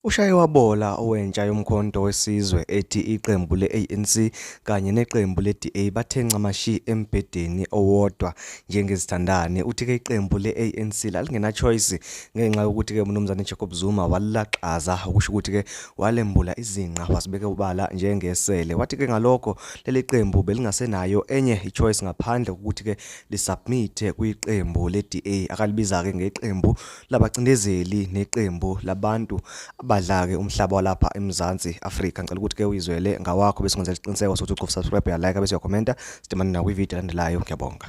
Ushaye wabola owentsha yomkhonto wesizwe ethi iqembu le-ANC kanye neqembu le-DA bathe ncamashi embhedeni owodwa njengezithandani. Uthi-ke iqembu le-ANC lalingena-choice ngenxa yokuthi-ke uMnumzane Jacob Zuma walilaqaza, okusho ukuthi-ke walembula izinqa wasibeka ubala njengesele. Wathi-ke ngalokho leli qembu belingasenayo enye i-choice ngaphandle kokuthi-ke lisubmithe kwiqembu le-DA, akalibiza-ke ngeqembu labacindezeli neqembu labantu abadla-ke umhlaba walapha eMzansi Afrika. Ngicela ukuthi-ke uyizwele ngawakho bese ngenzela isiqiniseko sokuthi ucofa subscribe like bese uyakhomenta sidimane nawe kwivideo elandelayo. Ngiyabonga.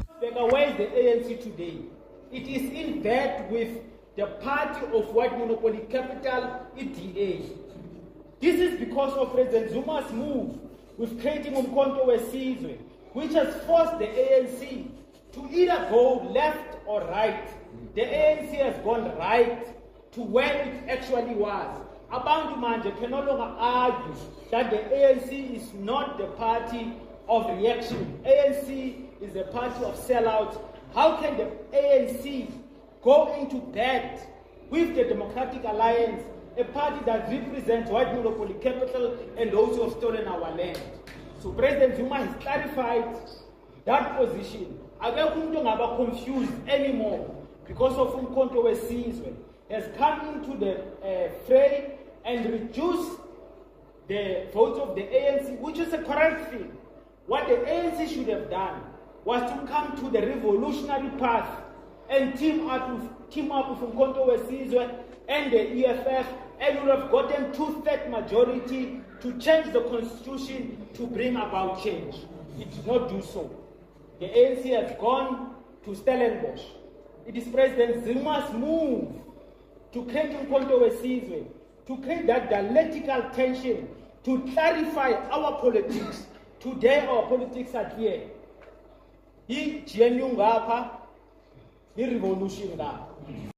Where is the ANC today? It is in bed with the party of white monopoly capital, EDA. This is because of President Zuma's move with creating Umkhonto Wesizwe, which has forced the ANC to either go left or right. The ANC has gone right to where it actually was. Abantu manje can no longer argue that the ANC is not the party of reaction. ANC is a party of sellouts. How can the ANC go into bed with the Democratic Alliance, a party that represents white monopoly capital and those who have stolen our land? So President Zuma has clarified that position. Akekho umuntu ngaba confused anymore because of Umkhonto Wesizwe has come into the fray and reduced the votes of the ANC, which is a correct thing. What the ANC should have done was to come to the revolutionary path and team up with Umkhonto Wesizwe and the EFF, and would have gotten 2/3 majority to change the constitution to bring about change. It did not do so. The ANC has gone to Stellenbosch. It is President Zuma's move to create Umkhonto Wesizwe, to create that dialectical tension, to clarify our politics. Today our politics are clear. I GNU ngapha, I revolution ngapha.